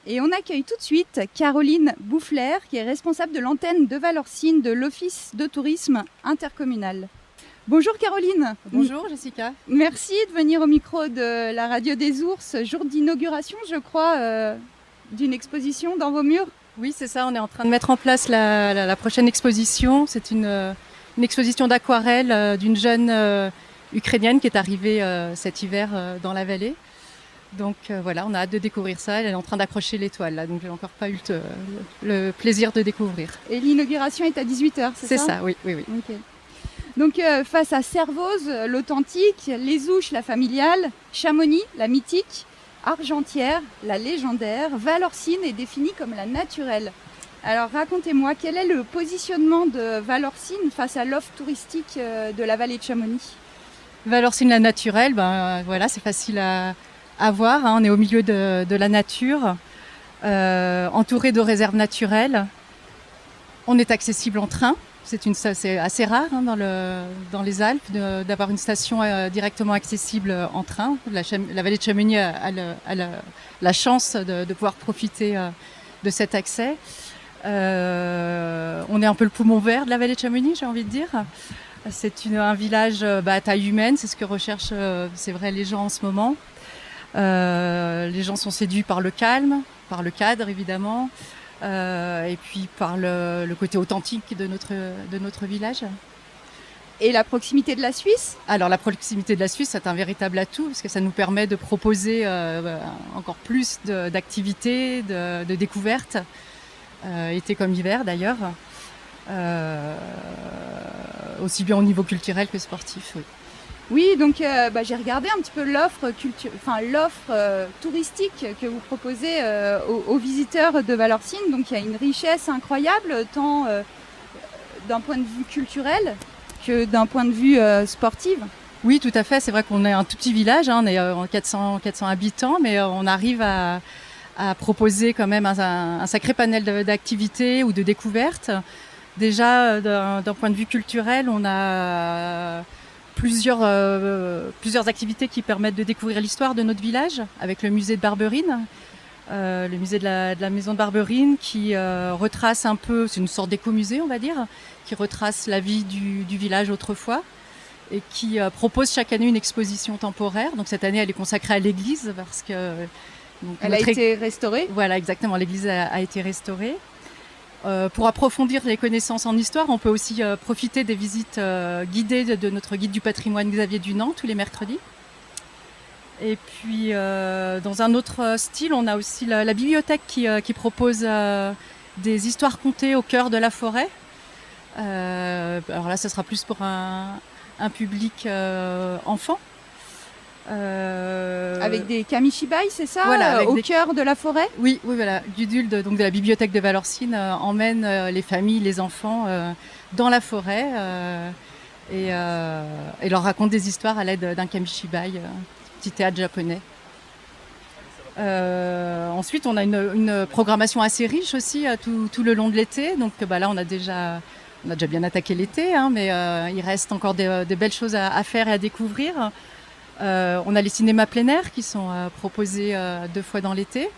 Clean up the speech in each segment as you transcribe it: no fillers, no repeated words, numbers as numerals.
Et on accueille tout de suite Caroline Boufflers, qui est responsable de l'antenne de Valorcine de l'Office de tourisme intercommunal. Bonjour Caroline. Bonjour Jessica. Merci de venir au micro de la radio des ours, jour d'inauguration je crois, d'une exposition dans vos murs. Oui c'est ça, on est en train de mettre en place la prochaine exposition. C'est une exposition d'aquarelle d'une jeune ukrainienne qui est arrivée cet hiver dans la vallée. Donc voilà, on a hâte de découvrir ça. Elle est en train d'accrocher l'étoile là, donc j'ai encore pas eu le plaisir de découvrir. Et l'inauguration est à 18h, c'est ça ? C'est ça, oui. Okay. Donc face à Servoz, l'authentique, Les Ouches, la familiale, Chamonix, la mythique, Argentière, la légendaire, Valorcine est définie comme la naturelle. Alors racontez-moi, quel est le positionnement de Valorcine face à l'offre touristique de la vallée de Chamonix ? Valorcine la naturelle, voilà, c'est facile à voir, hein. On est au milieu de la nature, entouré de réserves naturelles. On est accessible en train. C'est assez rare hein, dans les Alpes d'avoir une station directement accessible en train. La vallée de Chamonix a la chance de pouvoir profiter de cet accès. On est un peu le poumon vert de la vallée de Chamonix, j'ai envie de dire. C'est un village à taille humaine, c'est ce que recherchent c'est vrai, les gens en ce moment. Les gens sont séduits par le calme, par le cadre évidemment. Et puis par le côté authentique de notre village. Et la proximité de la Suisse ? Alors la proximité de la Suisse, c'est un véritable atout parce que ça nous permet de proposer encore plus d'activités, de découvertes, été comme hiver d'ailleurs, aussi bien au niveau culturel que sportif. Oui. Oui, donc j'ai regardé un petit peu l'offre touristique que vous proposez aux visiteurs de Valorcine. Donc il y a une richesse incroyable, tant d'un point de vue culturel que d'un point de vue sportif. Oui, tout à fait. C'est vrai qu'on est un tout petit village, hein, on est en 400 habitants, mais on arrive à proposer quand même un sacré panel d'activités ou de découvertes. Déjà, d'un point de vue culturel, on a plusieurs activités qui permettent de découvrir l'histoire de notre village avec le musée de Barberine, le musée de la maison de Barberine qui retrace un peu, c'est une sorte d'écomusée on va dire, qui retrace la vie du village autrefois et qui propose chaque année une exposition temporaire. Donc cette année elle est consacrée à l'église parce que... Elle a été restaurée ? Voilà, exactement, l'église a été restaurée. Pour approfondir les connaissances en histoire, on peut aussi profiter des visites guidées de notre guide du patrimoine Xavier Dunant tous les mercredis. Et puis dans un autre style, on a aussi la bibliothèque qui propose des histoires contées au cœur de la forêt. Alors là, ce sera plus pour un public enfant. Avec des kamishibai, c'est ça, voilà, au cœur de la forêt ? Oui, voilà. Gudule de la bibliothèque de Valorcine emmène les familles, les enfants dans la forêt et leur raconte des histoires à l'aide d'un kamishibai, petit théâtre japonais. Ensuite, on a une programmation assez riche aussi tout le long de l'été. Donc là, on a déjà bien attaqué l'été, hein, mais il reste encore des belles choses à faire et à découvrir. On a les cinémas plein air qui sont proposés 2 fois dans l'été.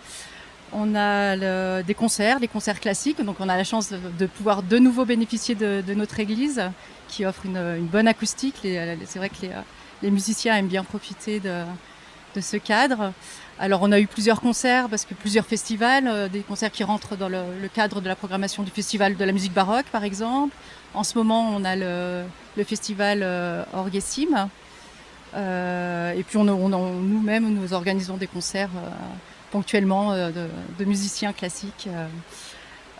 On a des concerts, les concerts classiques. Donc on a la chance de pouvoir de nouveau bénéficier de notre église qui offre une bonne acoustique. C'est vrai que les musiciens aiment bien profiter de ce cadre. Alors on a eu plusieurs concerts parce que plusieurs festivals, des concerts qui rentrent dans le cadre de la programmation du festival de la musique baroque par exemple. En ce moment on a le festival Orgessim. Et puis nous-mêmes, nous organisons des concerts ponctuellement de musiciens classiques.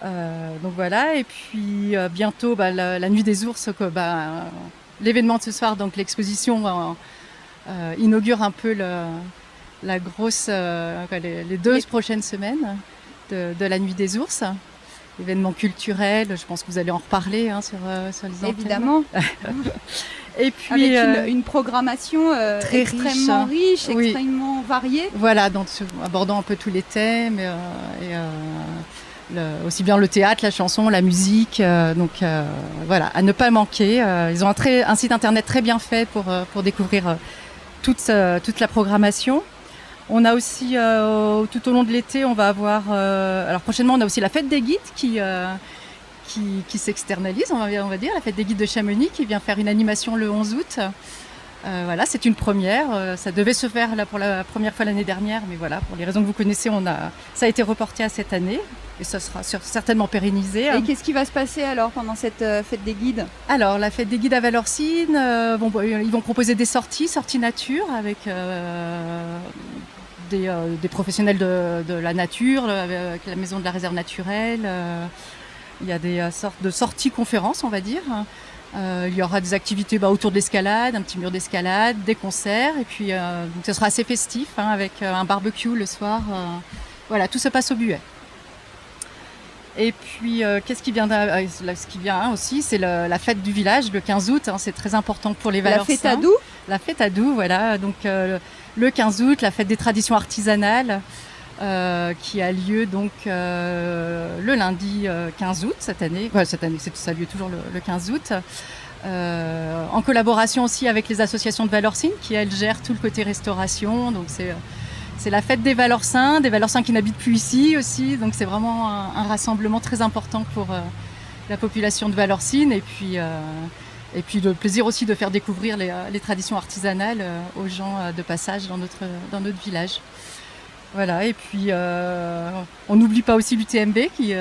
Donc voilà, et puis bientôt la Nuit des ours, l'événement de ce soir, donc l'exposition inaugure un peu la grosse, les 2 prochaines semaines de la Nuit des ours. Événement culturel, je pense que vous allez en reparler hein, sur les antennes. Évidemment. Et puis, avec une programmation très extrêmement riche, oui. extrêmement variée. Voilà, donc abordant un peu tous les thèmes, aussi bien le théâtre, la chanson, la musique. Donc voilà, à ne pas manquer. Ils ont un site internet très bien fait pour découvrir toute la programmation. On a aussi, tout au long de l'été, on va avoir... alors prochainement, on a aussi la fête des guides qui s'externalise, on va dire, la fête des guides de Chamonix, qui vient faire une animation le 11 août. Voilà, c'est une première. Ça devait se faire là, pour la première fois l'année dernière, mais voilà, pour les raisons que vous connaissez, ça a été reporté à cette année et ça sera certainement pérennisé. Et qu'est-ce qui va se passer alors pendant cette fête des guides? Alors, la fête des guides à Valorcine, ils vont proposer des sorties nature avec des professionnels de la nature, avec la maison de la réserve naturelle. Il y a des sortes de sorties conférences, on va dire. Il y aura des activités autour de l'escalade, un petit mur d'escalade, des concerts, et puis donc ce sera assez festif avec un barbecue le soir. Voilà, tout se passe au Buet. Et puis, ce qui vient aussi, c'est la fête du village le 15 août. C'est très important pour les Valorcins. La fête à Doux. La fête à Doux, voilà. Donc, le 15 août, la fête des traditions artisanales qui a lieu donc le lundi 15 août cette année. Cette année, ça a lieu toujours le 15 août. En collaboration aussi avec les associations de Valorcine qui, elles, gèrent tout le côté restauration. Donc, c'est la fête des Valorcins qui n'habitent plus ici aussi. Donc c'est vraiment un rassemblement très important pour la population de Valorcine. Et puis le plaisir aussi de faire découvrir les traditions artisanales aux gens de passage dans notre village. Voilà, et puis on n'oublie pas aussi l'UTMB qui